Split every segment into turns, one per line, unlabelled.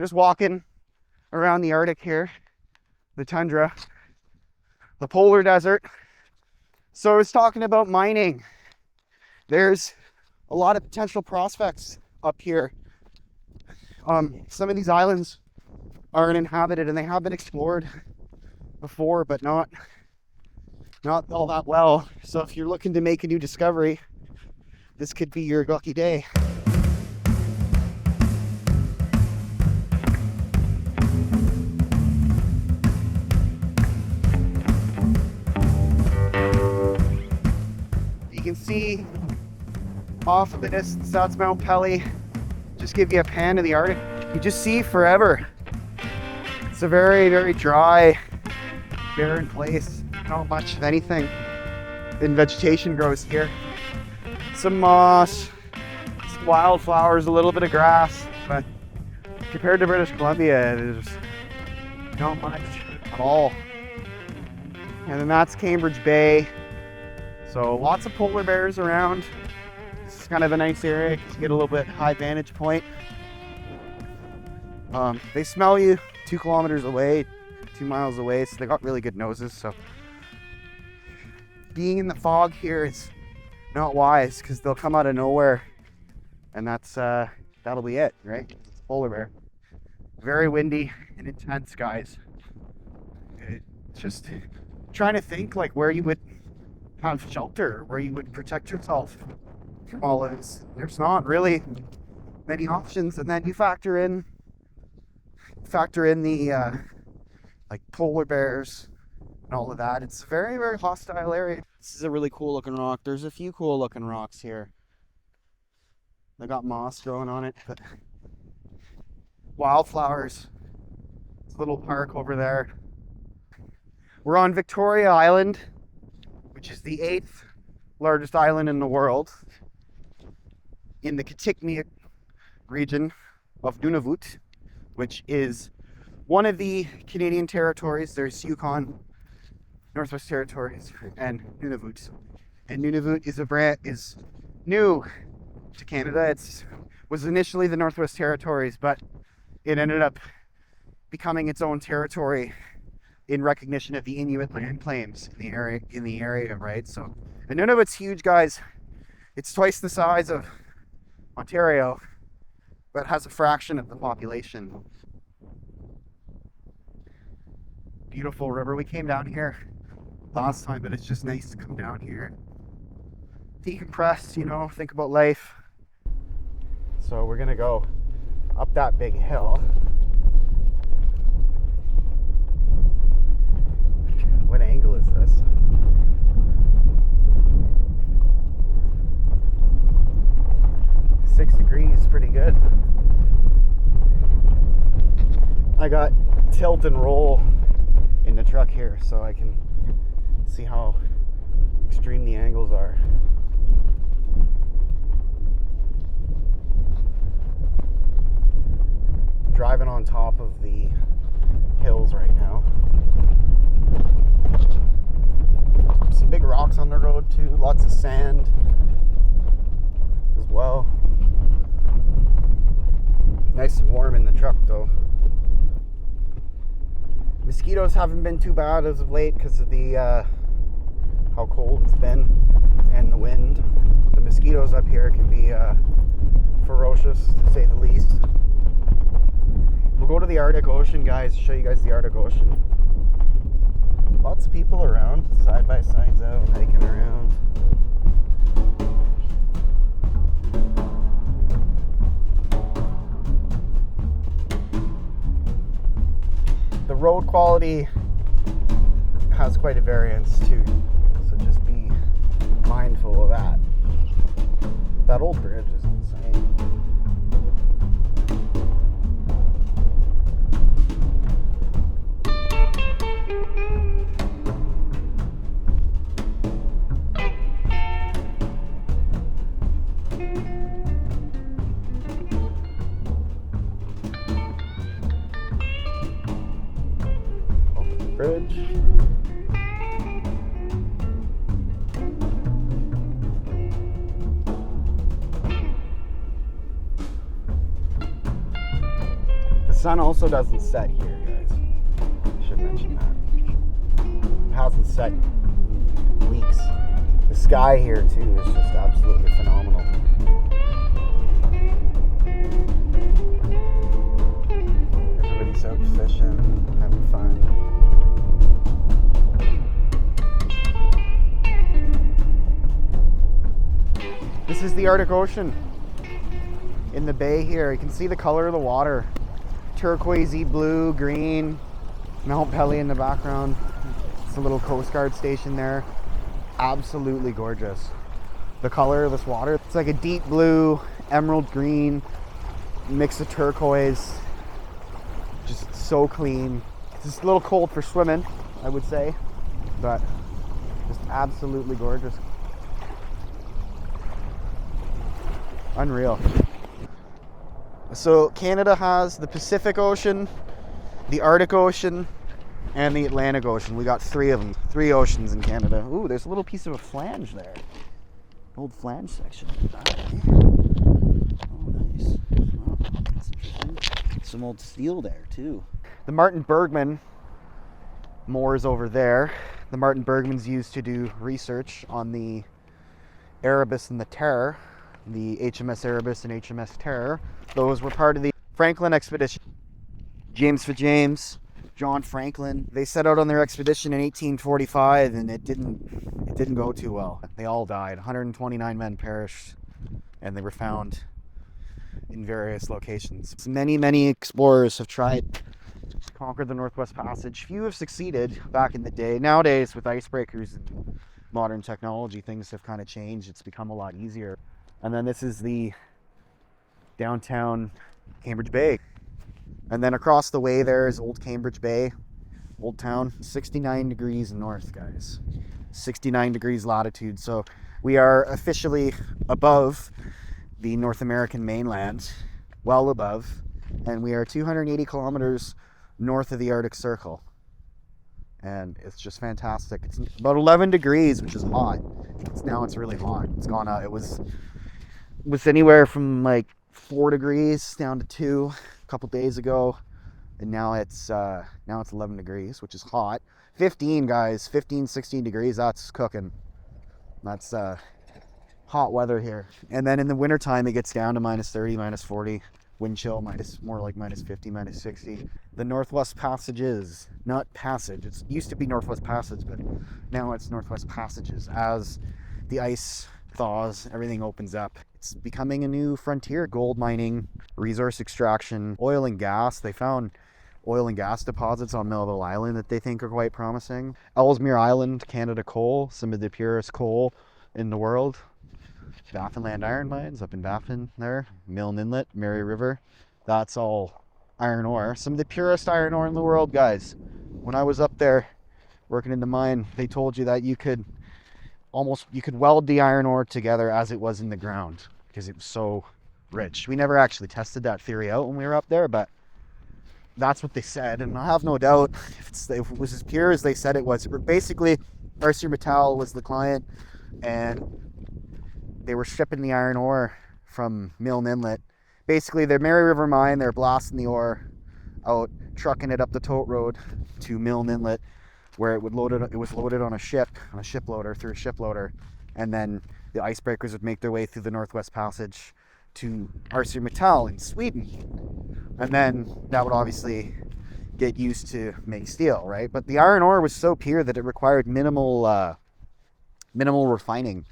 just walking around the Arctic here, the tundra, the polar desert. So I was talking about mining. There's a lot of potential prospects up here. Some of these islands aren't inhabited and they have been explored before, but not all that well. So if you're looking to make a new discovery, this could be your lucky day. You can see off in the distance, that's Mount Pelly. Just give you a pan of the Arctic. You just see forever. It's a very, very dry, barren place. Not much of anything in vegetation grows here. Some moss, some wildflowers, a little bit of grass, but compared to British Columbia, there's not much at all. And then that's Cambridge Bay. So lots of polar bears around. It's kind of a nice area because you get a little bit high vantage point. They smell you 2 kilometers away, 2 miles away, so they got really good noses. So being in the fog here is not wise because they'll come out of nowhere, and that'll be it, right? It's a polar bear. Very windy and intense, guys. It's just trying to think like where you would have shelter, where you would protect yourself from all of this. There's not really many options, and then you factor in the like polar bears and all of that. It's a very, very hostile area. This is a really cool looking rock. There's a few cool looking rocks here. They got moss growing on it, but wildflowers. This little park over there. We're on Victoria Island, which is the 8th largest island in the world, in the Kitikmeot region of Nunavut, which is one of the Canadian territories. There's Yukon, Northwest Territories, and Nunavut. And Nunavut is new to Canada. It was initially the Northwest Territories, but it ended up becoming its own territory in recognition of the Inuit land claims in the area, right? So, and Nunavut's huge, guys. It's twice the size of Ontario, but has a fraction of the population. Beautiful river. We came down here last time, but it's just nice to come down here, decompress, think about life. So we're gonna go up that big hill. What angle is this? Six degrees, pretty good. I got tilt and roll in the truck here so I can see how extreme the angles are. Driving on top of the hills right now. Some big rocks on the road too, lots of sand as well. Nice and warm in the truck though. Mosquitoes haven't been too bad as of late because of the how cold it's been and the wind. The mosquitoes up here can be ferocious, to say the least. We'll go to the Arctic Ocean, guys, show you guys the Arctic Ocean. Lots of people around, side by sides out, hiking around. The road quality has quite a variance too, so just be mindful of that. That old bridge is insane. Bridge. sun also doesn't set here, guys. I should mention that. It hasn't set in weeks. The sky here too is just absolutely phenomenal. Everybody's out fishing, having fun. This is the Arctic Ocean in the bay here. You can see the color of the water. Turquoisey blue, green, Mount Pelly in the background. It's a little Coast Guard station there. Absolutely gorgeous. The color of this water, it's like a deep blue, emerald green, mix of turquoise. Just so clean. It's just a little cold for swimming, I would say, but just absolutely gorgeous. Unreal. So Canada has the Pacific Ocean, the Arctic Ocean, and the Atlantic Ocean. We got 3 of them, 3 oceans in Canada. Ooh, there's a little piece of a flange there. Old flange section. Oh, nice. Oh, that's interesting. Some old steel there too. The Martin Bergman moors over there. The Martin Bergman's used to do research on the Erebus and the Terror, the HMS Erebus and HMS Terror. Those were part of the Franklin expedition. James Fitzjames, John Franklin, they set out on their expedition in 1845, and it didn't go too well. They all died. 129 men perished, and they were found in various locations. Many explorers have tried to conquer the Northwest Passage. Few have succeeded back in the day. Nowadays, with icebreakers and modern technology, things have kind of changed. It's become a lot easier. And then this is the downtown Cambridge Bay. And then across the way there is Old Cambridge Bay, Old Town. 69 degrees north, guys. 69 degrees latitude. So we are officially above the North American mainland, well above. And we are 280 kilometers north of the Arctic Circle. And it's just fantastic. It's about 11 degrees, which is hot. Now it's really hot. It's gone out. It was anywhere from like 4 degrees down to 2 a couple days ago, and now it's 11 degrees, which is hot. 15, guys, 15, 16 degrees, that's cooking. That's hot weather here. And then in the wintertime it gets down to minus 30, minus 40, wind chill, more like minus 50, minus 60. The Northwest Passages, not passage, it used to be Northwest Passage, but now it's Northwest Passages. As the ice thaws, everything opens up. It's becoming a new frontier. Gold mining, resource extraction, oil and gas. They found oil and gas deposits on Melville Island that they think are quite promising. Ellesmere Island, Canada coal, some of the purest coal in the world. Baffinland iron mines up in Baffin there. Milne Inlet, Mary River. That's all iron ore. Some of the purest iron ore in the world, guys. When I was up there working in the mine, they told you that you could weld the iron ore together as it was in the ground because it was so rich. We never actually tested that theory out when we were up there, but that's what they said, and I have no doubt if it was as pure as they said it was. Basically, ArcelorMittal was the client, and they were shipping the iron ore from Milne Inlet. Basically, their Mary River mine, they're blasting the ore out, trucking it up the tote road to Milne Inlet, where it was loaded on a ship loader, through a ship loader, and then the icebreakers would make their way through the Northwest Passage to ArcelorMittal in Sweden, and then that would obviously get used to make steel, right? But the iron ore was so pure that it required minimal refining.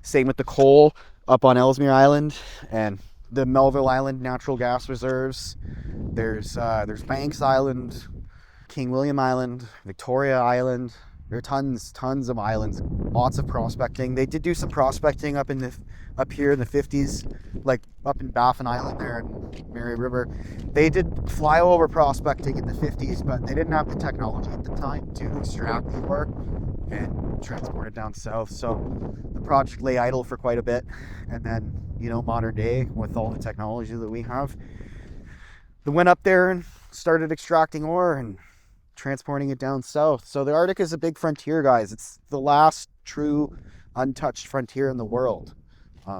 Same with the coal up on Ellesmere Island and the Melville Island natural gas reserves. There's Banks Island, King William Island, Victoria Island. There are tons of islands, lots of prospecting. They did do some prospecting up here in the 50s, like up in Baffin Island there in Mary River. They did flyover prospecting in the 50s, but they didn't have the technology at the time to extract the ore and transport it down south. So the project lay idle for quite a bit. And then, modern day, with all the technology that we have, they went up there and started extracting ore and transporting it down south. So the Arctic is a big frontier, guys. It's the last true untouched frontier in the world.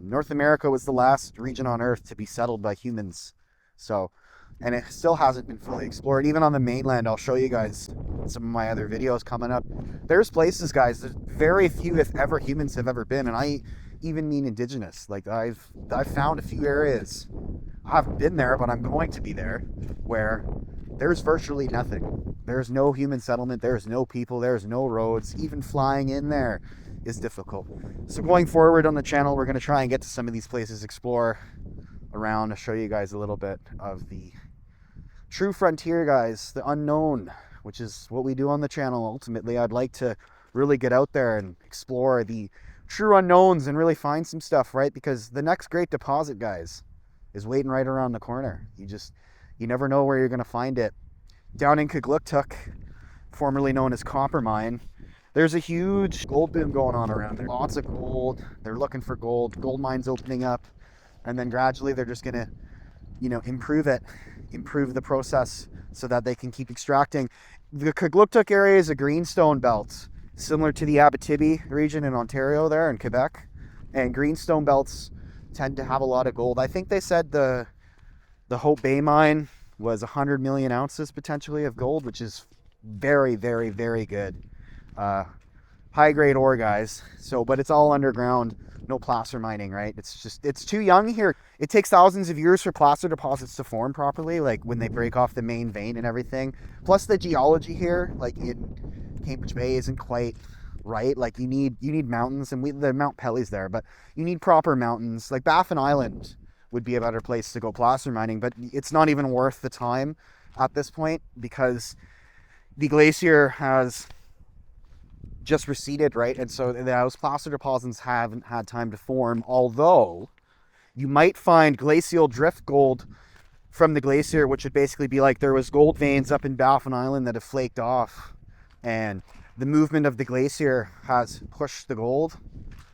North America was the last region on Earth to be settled by humans. So and it still hasn't been fully explored. Even on the mainland, I'll show you guys some of my other videos coming up. There's places, guys, that very few, if ever, humans have ever been, and I even mean indigenous. Like I've found a few areas. I haven't been there, but I'm going to be there, where there's virtually nothing. There's no human settlement, there's no people, there's no roads. Even flying in there is difficult. So going forward on the channel, we're going to try and get to some of these places, explore around, to show you guys a little bit of the true frontier, guys, the unknown, which is what we do on the channel. Ultimately, I'd like to really get out there and explore the true unknowns and really find some stuff, right? Because the next great deposit, guys, is waiting right around the corner. You never know where you're going to find it. Down in Kugluktuk, formerly known as Copper Mine, there's a huge gold boom going on around there. Lots of gold. They're looking for gold. Gold mines opening up, and then gradually they're just going to, improve the process so that they can keep extracting. The Kugluktuk area is a greenstone belt, similar to the Abitibi region in Ontario there in Quebec. And greenstone belts tend to have a lot of gold. I think they said the Hope Bay mine was 100 million ounces potentially of gold, which is very, very, very good. High grade ore, guys. But it's all underground, no placer mining, right? It's too young here. It takes thousands of years for placer deposits to form properly, like when they break off the main vein and everything. Plus the geology here, like in Cambridge Bay, isn't quite right. Like you need mountains, and the Mount Pelly's there, but you need proper mountains. Like Baffin Island would be a better place to go placer mining, but it's not even worth the time at this point because the glacier has just receded, right? And so those placer deposits haven't had time to form, although you might find glacial drift gold from the glacier, which would basically be like there was gold veins up in Baffin Island that have flaked off, and the movement of the glacier has pushed the gold.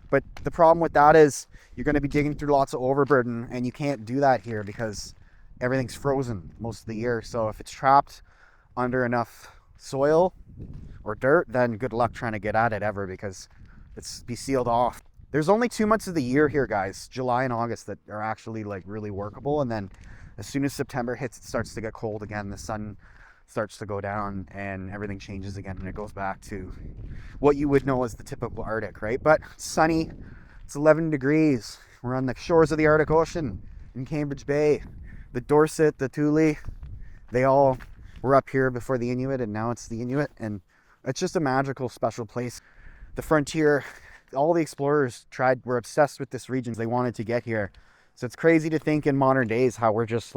But the problem with that is you're going to be digging through lots of overburden, and you can't do that here because everything's frozen most of the year. So if it's trapped under enough soil or dirt, then good luck trying to get at it ever, because it's be sealed off. There's only 2 months of the year here, guys, July and August, that are actually like really workable. And then as soon as September hits, it starts to get cold again. The sun starts to go down and everything changes again, and it goes back to what you would know as the typical Arctic, right? But sunny, it's 11 degrees. We're on the shores of the Arctic Ocean in Cambridge Bay. The Dorset, the Thule, they all were up here before the Inuit, and now it's the Inuit, and it's just a magical, special place. The frontier, all the explorers were obsessed with this region. They wanted to get here. So it's crazy to think in modern days how we're just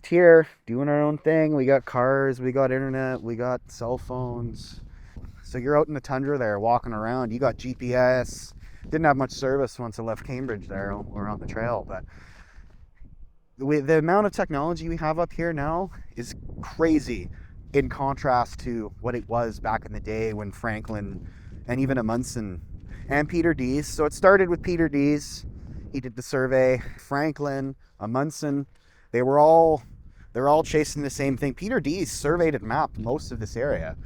here doing our own thing. We got cars, we got internet, we got cell phones. So you're out in the tundra there walking around. You got GPS. Didn't have much service once I left Cambridge there or on the trail, but the amount of technology we have up here now is crazy in contrast to what it was back in the day when Franklin and even Amundsen and Peter Dease. So it started with Peter Dease. He did the survey. Franklin, Amundsen, they're all chasing the same thing. Peter Dease surveyed and mapped most of this area,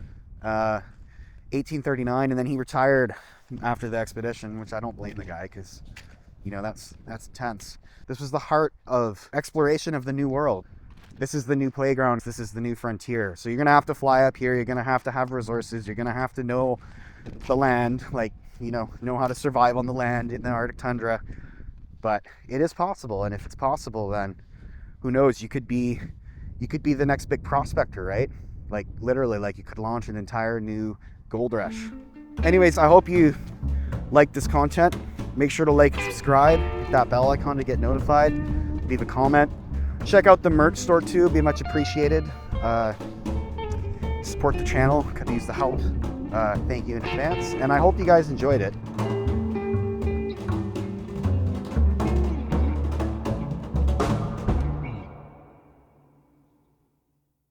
1839, and then he retired after the expedition, which I don't blame the guy, because that's intense. This was the heart of exploration of the New World. This is the new playground. This is the new frontier. So you're going to have to fly up here. You're going to have resources. You're going to have to know the land, know how to survive on the land in the Arctic tundra. But it is possible. And if it's possible, then who knows? You could be the next big prospector, right? Like literally, like you could launch an entire new gold rush. Anyways, I hope you like this content. Make sure to like and subscribe, hit that bell icon to get notified, leave a comment. Check out the merch store too, it'd be much appreciated. Support the channel, could use the help. Thank you in advance, and I hope you guys enjoyed it.